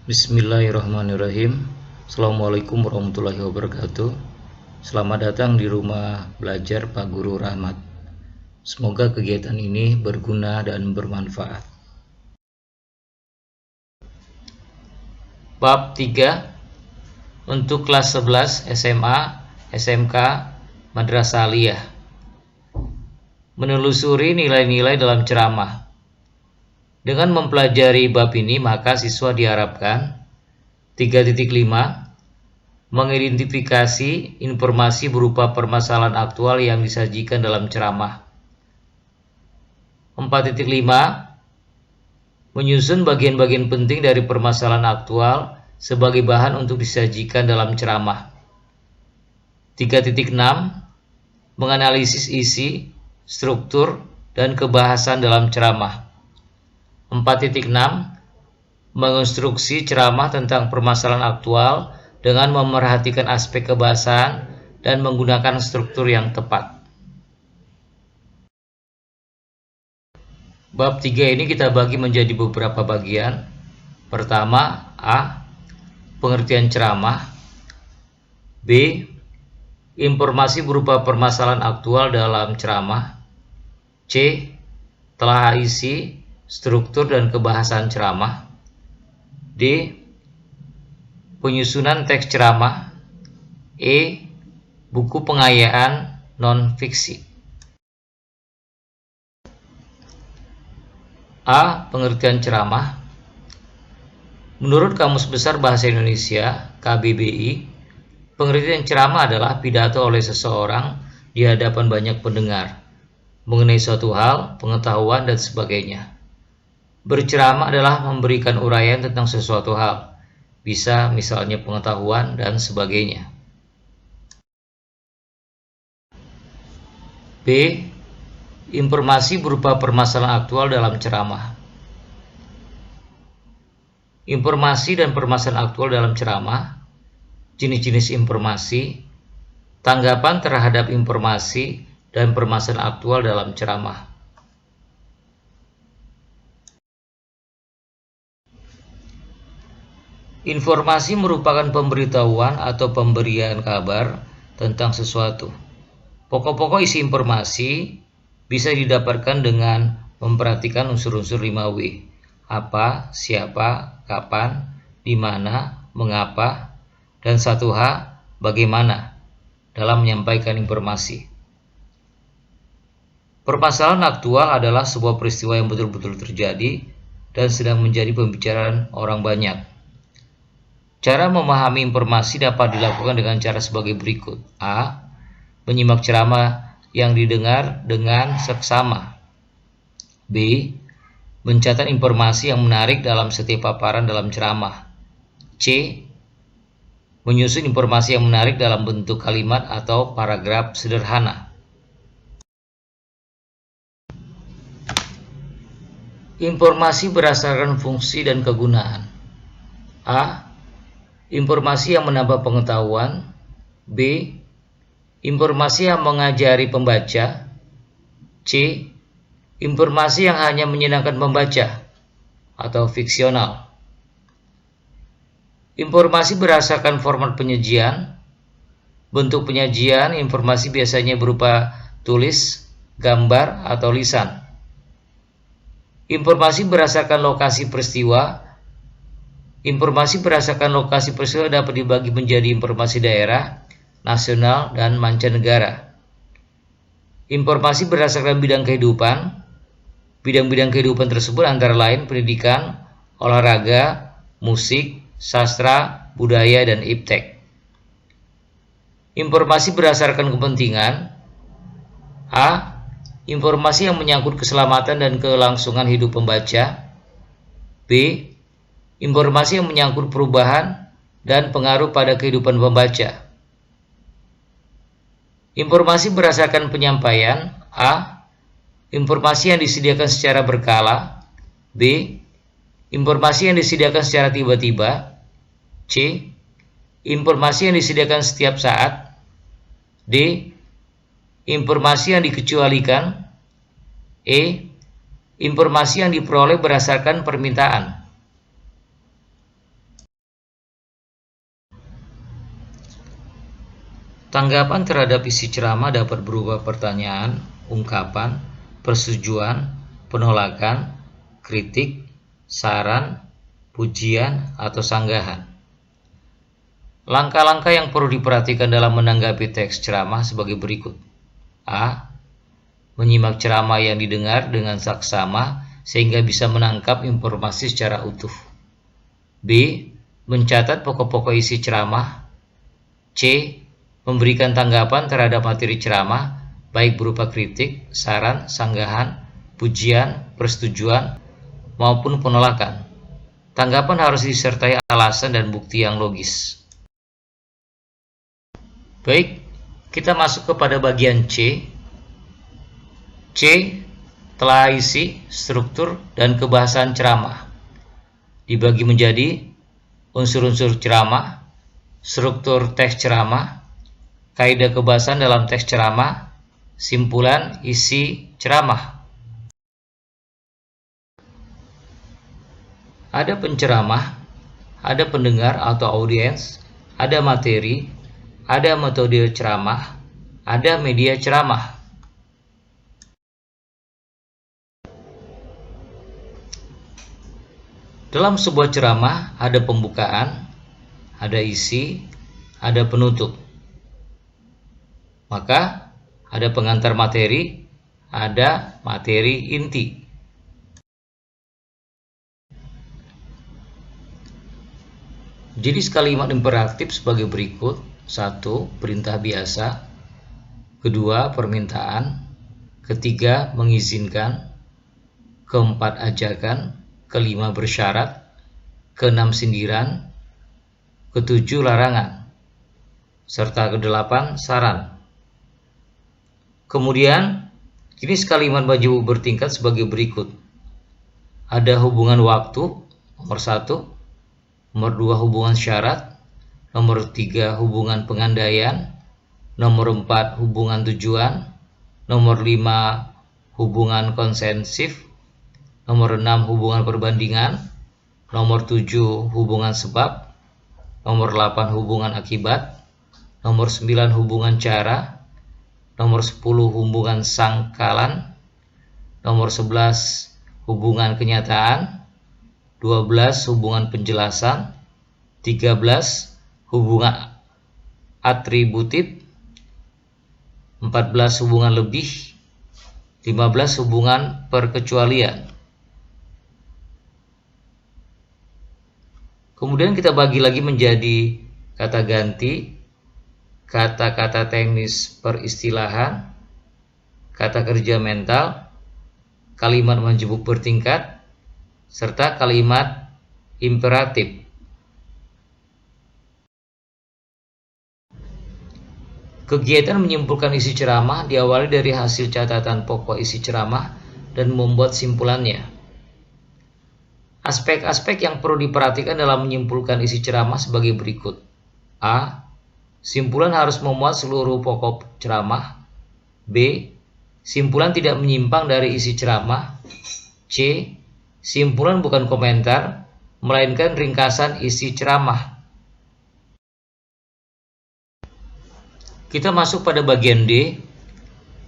Bismillahirrahmanirrahim. Assalamualaikum warahmatullahi wabarakatuh. Selamat datang di rumah belajar Pak Guru Rahmat. Semoga kegiatan ini berguna dan bermanfaat. Bab 3 untuk kelas 11 SMA, SMK, Madrasah Aliyah. Menelusuri nilai-nilai dalam ceramah. Dengan mempelajari bab ini, maka siswa diharapkan 3.5 mengidentifikasi informasi berupa permasalahan aktual yang disajikan dalam ceramah. 4.5 menyusun bagian-bagian penting dari permasalahan aktual sebagai bahan untuk disajikan dalam ceramah. 3.6 menganalisis isi, struktur, dan kebahasan dalam ceramah. 4.6 mengonstruksi ceramah tentang permasalahan aktual dengan memerhatikan aspek kebahasan dan menggunakan struktur yang tepat. Bab 3 ini kita bagi menjadi beberapa bagian. Pertama, A. Pengertian ceramah. B. Informasi berupa permasalahan aktual dalam ceramah. C. Telah isi, struktur dan kebahasan ceramah. D. Penyusunan teks ceramah. E. Buku pengayaan non-fiksi. A. Pengertian ceramah. Menurut Kamus Besar Bahasa Indonesia (KBBI), pengertian ceramah adalah pidato oleh seseorang di hadapan banyak pendengar mengenai suatu hal, pengetahuan, dan sebagainya. Berceramah adalah memberikan uraian tentang sesuatu hal, bisa misalnya pengetahuan dan sebagainya. B. Informasi berupa permasalahan aktual dalam ceramah. Informasi dan permasalahan aktual dalam ceramah, jenis-jenis informasi, tanggapan terhadap informasi dan permasalahan aktual dalam ceramah. Informasi merupakan pemberitahuan atau pemberian kabar tentang sesuatu. Pokok-pokok isi informasi bisa didapatkan dengan memperhatikan unsur-unsur 5W. Apa, siapa, kapan, di mana, mengapa, dan 1H, bagaimana dalam menyampaikan informasi. Permasalahan aktual adalah sebuah peristiwa yang betul-betul terjadi dan sedang menjadi pembicaraan orang banyak. Cara memahami informasi dapat dilakukan dengan cara sebagai berikut. A. Menyimak ceramah yang didengar dengan seksama. B. Mencatat informasi yang menarik dalam setiap paparan dalam ceramah. C. Menyusun informasi yang menarik dalam bentuk kalimat atau paragraf sederhana. Informasi berdasarkan fungsi dan kegunaan. A. Informasi yang menambah pengetahuan. B. Informasi yang mengajari pembaca. C. Informasi yang hanya menyenangkan pembaca atau fiksional. Informasi berdasarkan format penyajian. Bentuk penyajian informasi biasanya berupa tulis, gambar, atau lisan. Informasi berdasarkan lokasi peristiwa. Informasi berdasarkan lokasi peristiwa dapat dibagi menjadi informasi daerah, nasional, dan mancanegara. Informasi berdasarkan bidang kehidupan. Bidang-bidang kehidupan tersebut antara lain pendidikan, olahraga, musik, sastra, budaya, dan iptek. Informasi berdasarkan kepentingan. A. Informasi yang menyangkut keselamatan dan kelangsungan hidup pembaca. B. Informasi yang menyangkut perubahan dan pengaruh pada kehidupan pembaca. Informasi berdasarkan penyampaian. A. Informasi yang disediakan secara berkala. B. Informasi yang disediakan secara tiba-tiba. C. Informasi yang disediakan setiap saat. D. Informasi yang dikecualikan. E. Informasi yang diperoleh berdasarkan permintaan. Tanggapan terhadap isi ceramah dapat berupa pertanyaan, ungkapan, persetujuan, penolakan, kritik, saran, pujian, atau sanggahan. Langkah-langkah yang perlu diperhatikan dalam menanggapi teks ceramah sebagai berikut. A. Menyimak ceramah yang didengar dengan saksama sehingga bisa menangkap informasi secara utuh. B. Mencatat pokok-pokok isi ceramah. C. Memberikan tanggapan terhadap materi ceramah, baik berupa kritik, saran, sanggahan, pujian, persetujuan, maupun penolakan. Tanggapan harus disertai alasan dan bukti yang logis. Baik, kita masuk kepada bagian C. C. Telah isi, struktur, dan kebahasan ceramah. Dibagi menjadi unsur-unsur ceramah, struktur teks ceramah, kaidah kebahasan dalam teks ceramah, simpulan isi ceramah. Ada penceramah, ada pendengar atau audiens, ada materi, ada metode ceramah, ada media ceramah. Dalam sebuah ceramah ada pembukaan, ada isi, ada penutup. Maka ada pengantar materi, ada materi inti. Jadi kalimat imperatif sebagai berikut. 1. Perintah biasa. 2. Permintaan. 3. Mengizinkan. 4. Ajakan. 5. Bersyarat. 6. Sindiran. 7. Larangan. Serta 8. Saran. Kemudian, jenis kalimat baju bertingkat sebagai berikut. Ada hubungan waktu, nomor 1. Nomor 2, hubungan syarat. Nomor 3, hubungan pengandaian. Nomor 4, hubungan tujuan. Nomor 5, hubungan konsensif. Nomor 6, hubungan perbandingan. Nomor 7, hubungan sebab. Nomor 8, hubungan akibat. Nomor 9, hubungan cara. Nomor 10, hubungan sangkalan. Nomor 11, hubungan kenyataan. 12, hubungan penjelasan. 13, hubungan atributif. 14, hubungan lebih. 15, hubungan perkecualian. Kemudian kita bagi lagi menjadi kata ganti, kata-kata teknis peristilahan, kata kerja mental, kalimat menjebuk bertingkat, serta kalimat imperatif. Kegiatan menyimpulkan isi ceramah diawali dari hasil catatan pokok isi ceramah dan membuat simpulannya. Aspek-aspek yang perlu diperhatikan dalam menyimpulkan isi ceramah sebagai berikut. A. Simpulan harus memuat seluruh pokok ceramah. B. Simpulan tidak menyimpang dari isi ceramah. C. Simpulan bukan komentar, melainkan ringkasan isi ceramah. Kita masuk pada bagian D,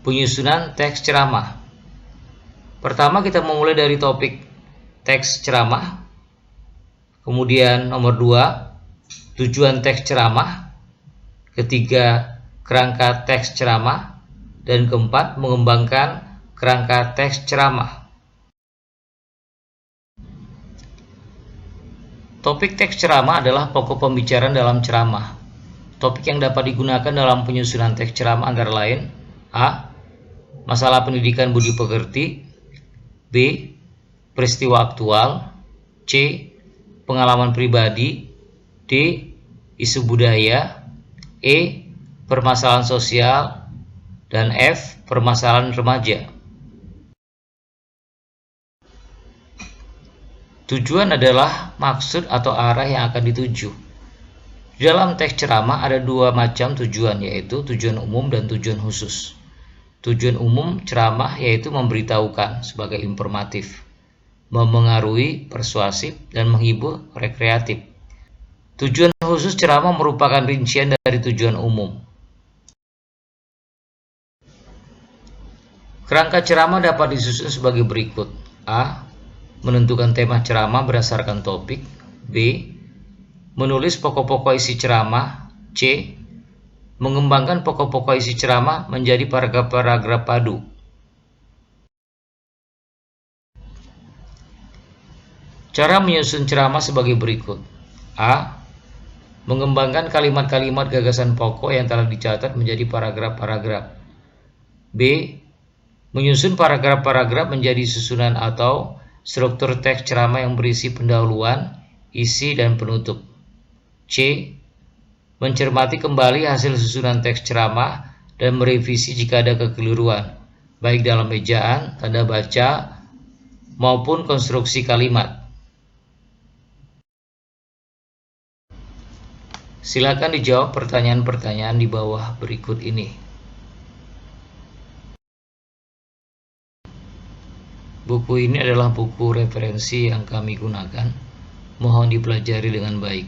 penyusunan teks ceramah. Pertama kita memulai dari topik teks ceramah. Kemudian nomor 2, tujuan teks ceramah. Ketiga, kerangka teks ceramah. Dan keempat, mengembangkan kerangka teks ceramah. Topik teks ceramah adalah pokok pembicaraan dalam ceramah. Topik yang dapat digunakan dalam penyusunan teks ceramah antara lain: A. Masalah pendidikan budi pekerti. B. Peristiwa aktual. C. Pengalaman pribadi. D. Isu budaya. E. Permasalahan sosial. Dan F. Permasalahan remaja. Tujuan adalah maksud atau arah yang akan dituju. Di dalam teks ceramah ada dua macam tujuan, yaitu tujuan umum dan tujuan khusus. Tujuan umum ceramah yaitu memberitahukan sebagai informatif, memengaruhi, persuasif, dan menghibur, rekreatif. Tujuan khusus ceramah merupakan rincian dari tujuan umum. Kerangka ceramah dapat disusun sebagai berikut. A. Menentukan tema ceramah berdasarkan topik. B. Menulis pokok-pokok isi ceramah. C. Mengembangkan pokok-pokok isi ceramah menjadi paragraf-paragraf padu. Cara menyusun ceramah sebagai berikut. A. Mengembangkan kalimat-kalimat gagasan pokok yang telah dicatat menjadi paragraf-paragraf. B. Menyusun paragraf-paragraf menjadi susunan atau struktur teks ceramah yang berisi pendahuluan, isi, dan penutup. C. Mencermati kembali hasil susunan teks ceramah dan merevisi jika ada kekeliruan, baik dalam ejaan, tanda baca, maupun konstruksi kalimat. Silakan dijawab pertanyaan-pertanyaan di bawah berikut ini. Buku ini adalah buku referensi yang kami gunakan. Mohon dipelajari dengan baik.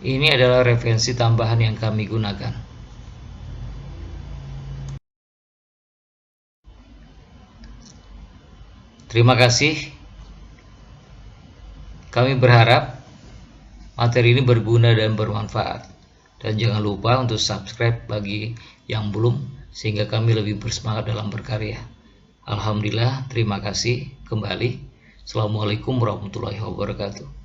Ini adalah referensi tambahan yang kami gunakan. Terima kasih. Kami berharap materi ini berguna dan bermanfaat. Dan jangan lupa untuk subscribe bagi yang belum, sehingga kami lebih bersemangat dalam berkarya. Alhamdulillah, terima kasih kembali. Assalamualaikum warahmatullahi wabarakatuh.